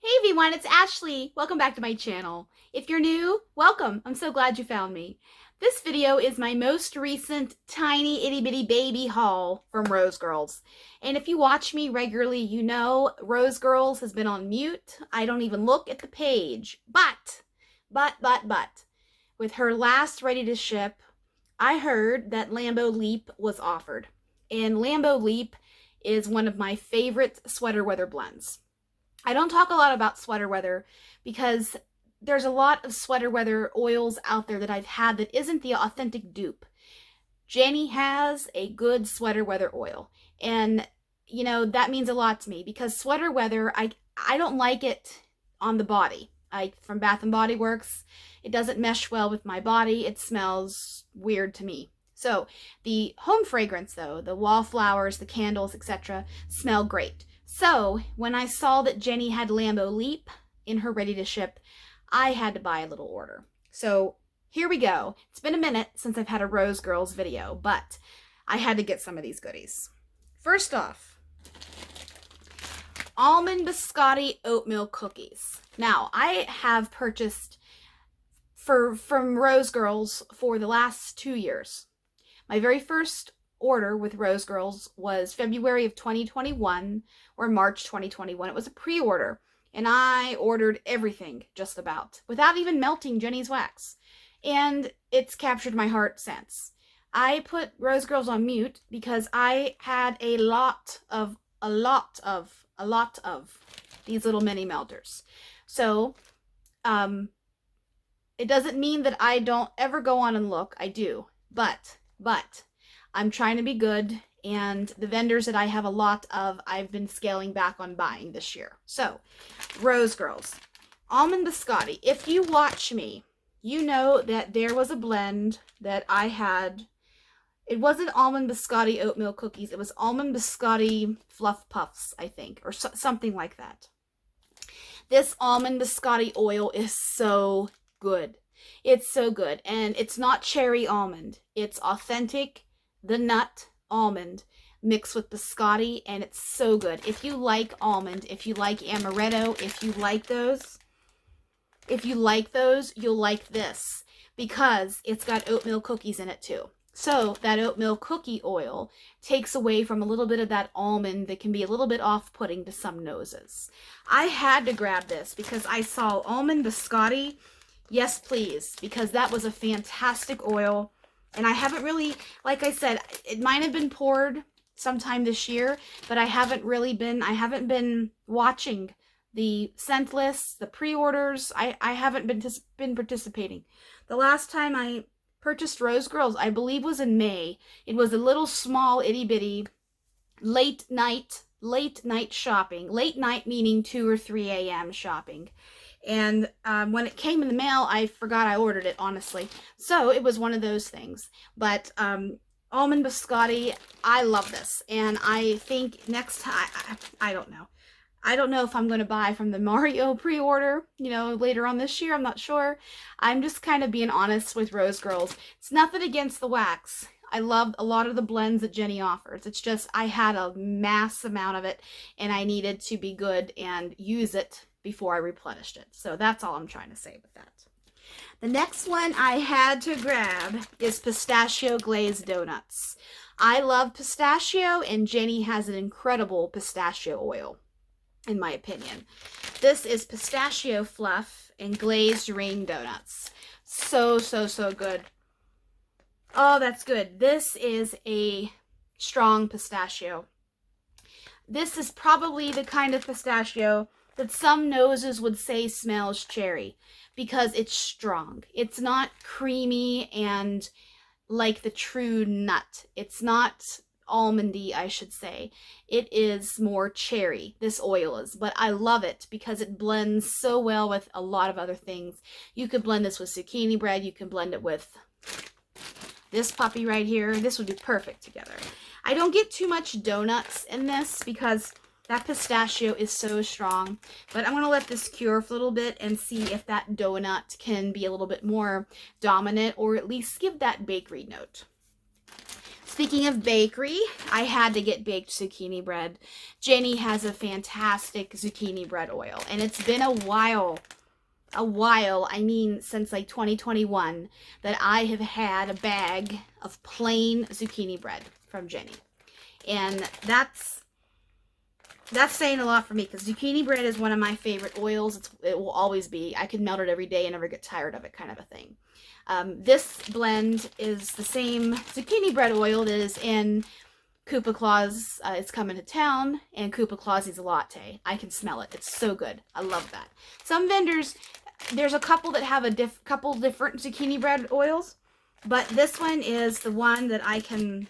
Hey everyone, it's Ashley. Welcome back to my channel. If you're new, welcome. I'm so glad you found me. This video is my most recent tiny itty bitty baby haul from Rose Girls. And if you watch me regularly, you know Rose Girls has been on mute. I don't even look at the page. But, with her last ready to ship, I heard that Lambo Leap was offered. And Lambo Leap is one of my favorite sweater weather blends. I don't talk a lot about sweater weather because there's a lot of sweater weather oils out there that I've had that isn't the authentic dupe. Jenny has a good sweater weather oil, and you know that means a lot to me because sweater weather, I don't like it on the body. From Bath and Body Works, it doesn't mesh well with my body. It smells weird to me. So the home fragrance though, the wallflowers, the candles, etc., smell great. So when I saw that Jenny had Lambo Leap in her ready to ship, I had to buy a little order. So here we go. It's been a minute since I've had a Rose Girls video, but I had to get some of these goodies. First off, almond biscotti oatmeal cookies. Now, I have purchased from Rose Girls for the last 2 years. My very first order with Rose Girls was February of 2021 or March 2021. It was a pre-order, and I ordered everything just about without even melting Jenny's wax, and it's captured my heart since. I put Rose Girls on mute because I had a lot of these little mini melters. So it doesn't mean that I don't ever go on and look. I do, but I'm trying to be good, and the vendors that I have a lot of, I've been scaling back on buying this year. So, Rose Girls. Almond biscotti. If you watch me, you know that there was a blend that I had. It wasn't almond biscotti oatmeal cookies. It was almond biscotti fluff puffs, I think, or something like that. This almond biscotti oil is so good. It's so good, and it's not cherry almond. It's authentic the nut almond mixed with biscotti, and it's so good. If you like almond, if you like amaretto, if you like those, you'll like this because it's got oatmeal cookies in it too. So that oatmeal cookie oil takes away from a little bit of that almond that can be a little bit off-putting to some noses. I had to grab this because I saw almond biscotti. Yes, please, because that was a fantastic oil. And I haven't really, like I said, it might have been poured sometime this year, but I haven't been watching the scent lists, the pre-orders. I haven't been participating. The last time I purchased Rose Girls, I believe, was in May. It was a little small itty bitty late night shopping. Late night meaning 2 or 3 a.m. shopping. And when it came in the mail, I forgot I ordered it, honestly. So it was one of those things. But almond biscotti, I love this. And I think next time, I don't know. I don't know if I'm going to buy from the Mario pre-order, later on this year. I'm not sure. I'm just kind of being honest with Rose Girls. It's nothing against the wax. I love a lot of the blends that Jenny offers. It's just I had a mass amount of it, and I needed to be good and use it before I replenished it. So that's all I'm trying to say with that. The next one I had to grab is pistachio glazed donuts. I love pistachio, and Jenny has an incredible pistachio oil, in my opinion. This is pistachio fluff and glazed ring donuts. So good. Oh, that's good. This is a strong pistachio. This is probably the kind of pistachio that some noses would say smells cherry because it's strong. It's not creamy and like the true nut. It's not almondy, I should say. It is more cherry, this oil is, but I love it because it blends so well with a lot of other things. You could blend this with zucchini bread. You can blend it with this puppy right here. This would be perfect together. I don't get too much donuts in this because that pistachio is so strong, but I'm going to let this cure for a little bit and see if that donut can be a little bit more dominant or at least give that bakery note. Speaking of bakery, I had to get baked zucchini bread. Jenny has a fantastic zucchini bread oil, and it's been a while, I mean since like 2021, that I have had a bag of plain zucchini bread from Jenny. And that's saying a lot for me, because zucchini bread is one of my favorite oils. It will always be. I could melt it every day and never get tired of it, kind of a thing. This blend is the same zucchini bread oil that is in Koopa Claus. It's coming to town, and Koopa Claus' latte. I can smell it. It's so good. I love that. Some vendors, there's a couple that have a couple different zucchini bread oils, but this one is the one that I can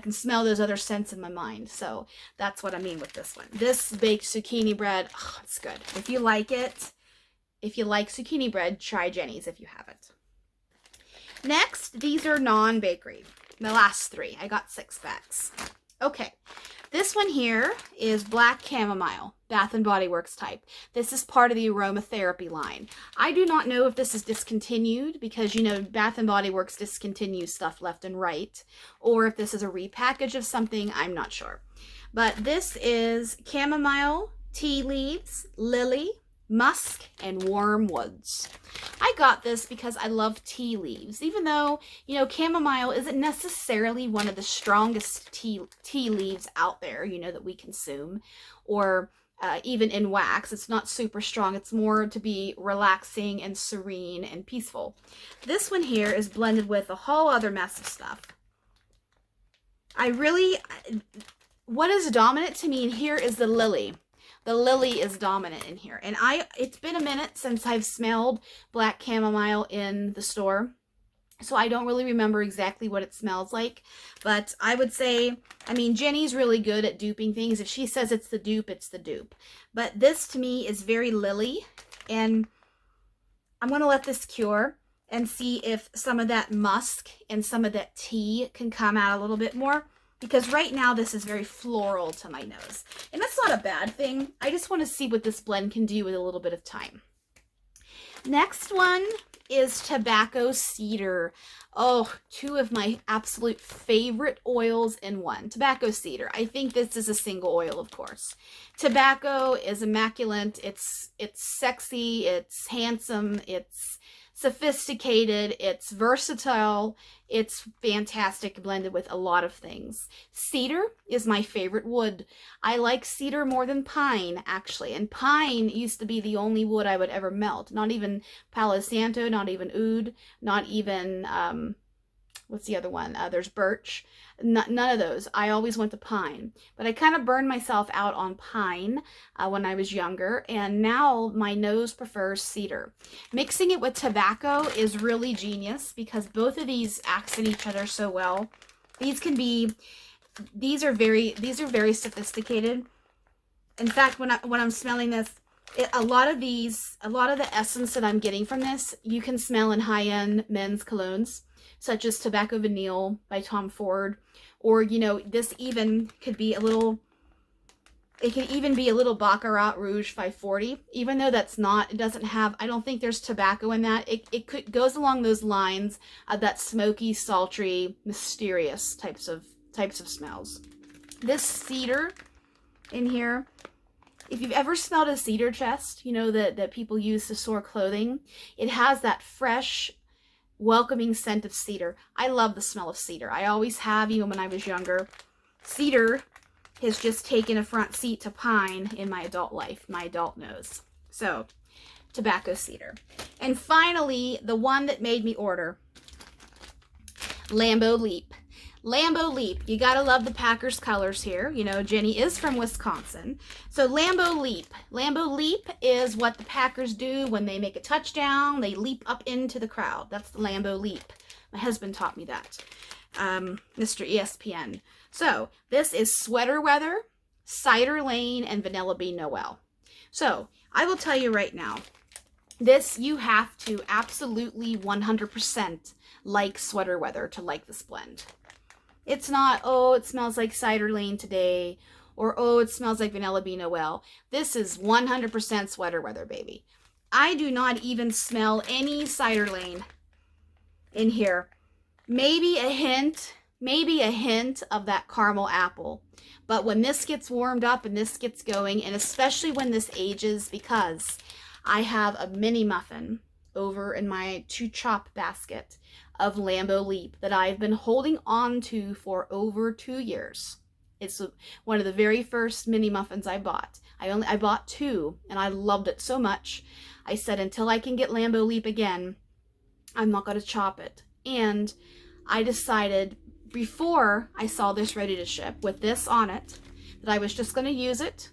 smell those other scents in my mind. So that's what I mean with this one. This baked zucchini bread, oh, it's good. If you like it, if you like zucchini bread, try Jenny's if you haven't. Next, these are non-bakery. The last three. I got 6 bags. Okay. This one here is Black Chamomile, Bath & Body Works type. This is part of the aromatherapy line. I do not know if this is discontinued, because, you know, Bath & Body Works discontinues stuff left and right, or if this is a repackage of something, I'm not sure. But this is chamomile, tea leaves, lily, musk, and warm woods. I got this because I love tea leaves, even though, you know, chamomile isn't necessarily one of the strongest tea leaves out there, you know, that we consume, or even in wax. It's not super strong. It's more to be relaxing and serene and peaceful. This one here is blended with a whole other mess of stuff. What is dominant to me in here is the lily. The lily is dominant in here. And it's been a minute since I've smelled black chamomile in the store, so I don't really remember exactly what it smells like. But I would say, I mean, Jenny's really good at duping things. If she says it's the dupe, it's the dupe. But this to me is very lily. And I'm going to let this cure and see if some of that musk and some of that tea can come out a little bit more. Because right now this is very floral to my nose. And that's not a bad thing. I just want to see what this blend can do with a little bit of time. Next one is tobacco cedar. Oh, 2 of my absolute favorite oils in one. Tobacco cedar. I think this is a single oil, of course. Tobacco is immaculate. It's sexy. It's handsome. It's sophisticated, it's versatile, it's fantastic, blended with a lot of things. Cedar is my favorite wood. I like cedar more than pine, actually, and pine used to be the only wood I would ever melt. Not even Palo Santo, not even oud, not even, what's the other one? There's birch. None of those. I always went to pine. But I kind of burned myself out on pine when I was younger, and now my nose prefers cedar. Mixing it with tobacco is really genius, because both of these accent each other so well. These are very sophisticated. In fact, when I'm smelling this, a lot of the essence that I'm getting from this, you can smell in high-end men's colognes, such as Tobacco Vanille by Tom Ford, or, you know, this even could be it can even be a little Baccarat Rouge 540, even though it doesn't have, I don't think there's tobacco in that. It goes along those lines of that smoky, sultry, mysterious types of smells. This cedar in here, if you've ever smelled a cedar chest, you know, that people use to store clothing, it has that fresh, welcoming scent of cedar. I love the smell of cedar. I always have, even when I was younger. Cedar has just taken a front seat to pine in my adult life, my adult nose. So, tobacco cedar. And finally, the one that made me order, Lambo Leap. Lambo Leap. You gotta love the Packers colors here. You know, Jenny is from Wisconsin. So Lambo Leap. Lambo Leap is what the Packers do when they make a touchdown. They leap up into the crowd. That's the Lambo Leap. My husband taught me that. Mr. ESPN. So this is Sweater Weather, Cider Lane, and Vanilla Bean Noel. So I will tell you right now, this you have to absolutely 100% like Sweater Weather to like this blend. It's not, oh, it smells like Cider Lane today, or oh, it smells like Vanilla Bean Noel. This is 100% Sweater Weather, baby. I do not even smell any Cider Lane in here. Maybe a hint maybe a hint of that caramel apple. But when this gets warmed up and this gets going, and especially when this ages, because I have a mini muffin over in my to chop basket of Lambo Leap that I've been holding on to for over 2 years. It's one of the very first mini muffins I bought. I bought 2 and I loved it so much. I said, until I can get Lambo Leap again, I'm not going to chop it. And I decided before I saw this ready to ship with this on it that I was just going to use it.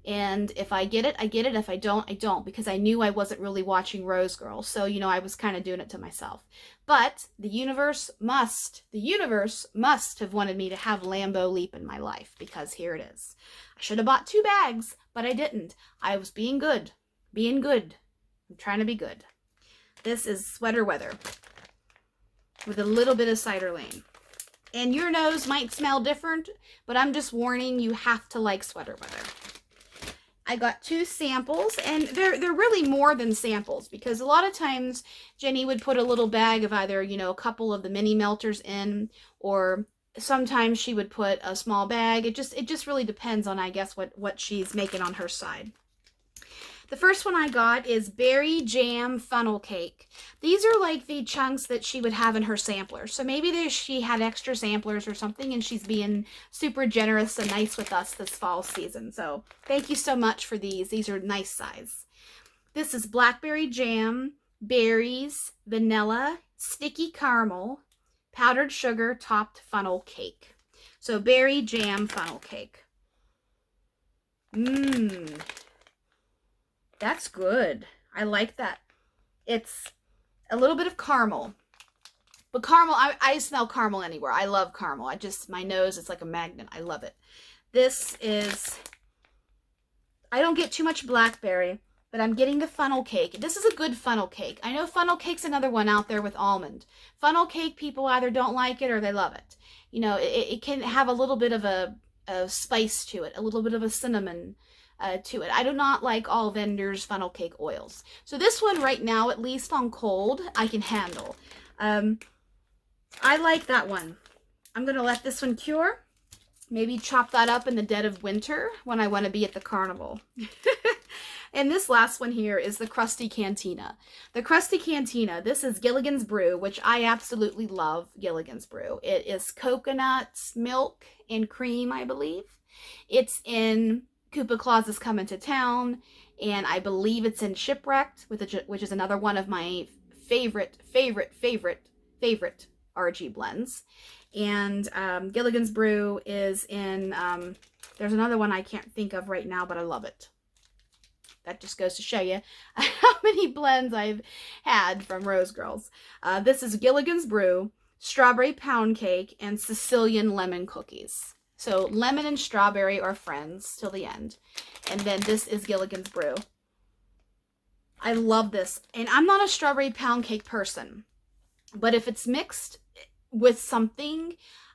And if I get it, I get it. If I don't, I don't, because I knew I wasn't really watching Rose Girl. So, you know, I was kind of doing it to myself. But the universe must have wanted me to have Lambo Leap in my life, because here it is. I should have bought 2 bags, but I didn't. I was being good. Being good. I'm trying to be good. This is Sweater Weather with a little bit of Cider Lane. And your nose might smell different, but I'm just warning, you have to like Sweater Weather. I got 2 samples, and they're really more than samples, because a lot of times Jenny would put a little bag of either, you know, a couple of the mini melters in, or sometimes she would put a small bag. It just really depends on, I guess, what she's making on her side. The first one I got is Berry Jam Funnel Cake. These are like the chunks that she would have in her sampler. So maybe she had extra samplers or something, and she's being super generous and nice with us this fall season. So thank you so much for these. These are nice size. This is blackberry jam, berries, vanilla, sticky caramel, powdered sugar topped funnel cake. So Berry Jam Funnel Cake. Mmm. That's good. I like that. It's a little bit of caramel. But caramel, I smell caramel anywhere. I love caramel. My nose, it's like a magnet. I love it. This is, I don't get too much blackberry, but I'm getting the funnel cake. This is a good funnel cake. I know funnel cake's another one out there with almond. Funnel cake, people either don't like it or they love it. You know, it can have a little bit of a spice to it, a little bit of a cinnamon to it. I do not like all vendors' funnel cake oils. So this one right now, at least on cold, I can handle. I like that one. I'm going to let this one cure. Maybe chop that up in the dead of winter when I want to be at the carnival. And this last one here is the Crusty Cantina. The Crusty Cantina, this is Gilligan's Brew, which I absolutely love Gilligan's Brew. It is coconut, milk, and cream, I believe. It's in Koopa Claus is Coming to Town, and I believe it's in Shipwrecked, which is another one of my favorite RG blends. And Gilligan's Brew is in, there's another one I can't think of right now, but I love it. That just goes to show you how many blends I've had from Rose Girls. This is Gilligan's Brew, Strawberry Pound Cake, and Sicilian Lemon Cookies. So lemon and strawberry are friends till the end. And then this is Gilligan's Brew. I love this. And I'm not a strawberry pound cake person, but if it's mixed with something,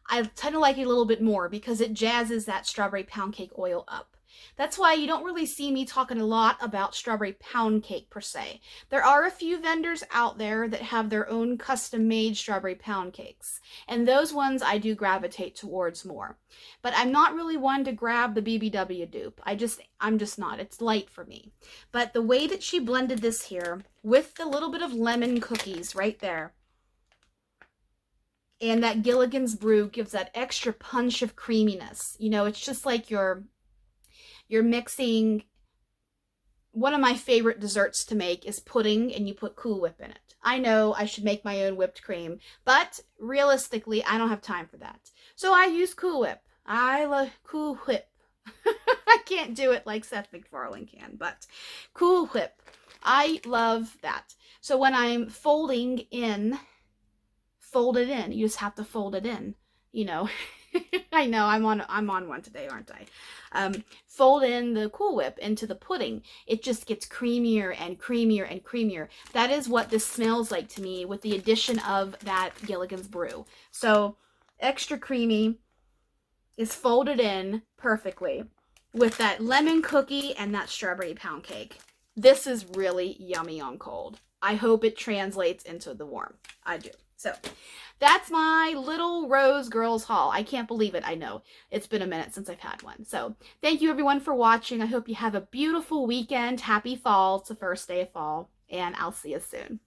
I tend to like it a little bit more because it jazzes that strawberry pound cake oil up. That's why you don't really see me talking a lot about strawberry pound cake per se. There are a few vendors out there that have their own custom-made strawberry pound cakes, and those ones I do gravitate towards more. But I'm not really one to grab the BBW dupe. I'm just not. It's light for me. But the way that she blended this here with the little bit of lemon cookies right there, and that Gilligan's Brew gives that extra punch of creaminess. You know, it's just like you're mixing. One of my favorite desserts to make is pudding, and you put Cool Whip in it. I know I should make my own whipped cream, but realistically, I don't have time for that. So I use Cool Whip. I love Cool Whip. I can't do it like Seth MacFarlane can, but Cool Whip. I love that. So when I'm folding in, fold it in. You just have to fold it in, you know. I know I'm on one today, aren't I? Fold in the Cool Whip into the pudding. It just gets creamier and creamier and creamier. That is what this smells like to me with the addition of that Gilligan's Brew. So extra creamy is folded in perfectly with that lemon cookie and that strawberry pound cake. This is really yummy on cold. I hope it translates into the warm. I do. So that's my little Rose Girls haul. I can't believe it. I know it's been a minute since I've had one. So thank you everyone for watching. I hope you have a beautiful weekend. Happy fall. It's the first day of fall, and I'll see you soon.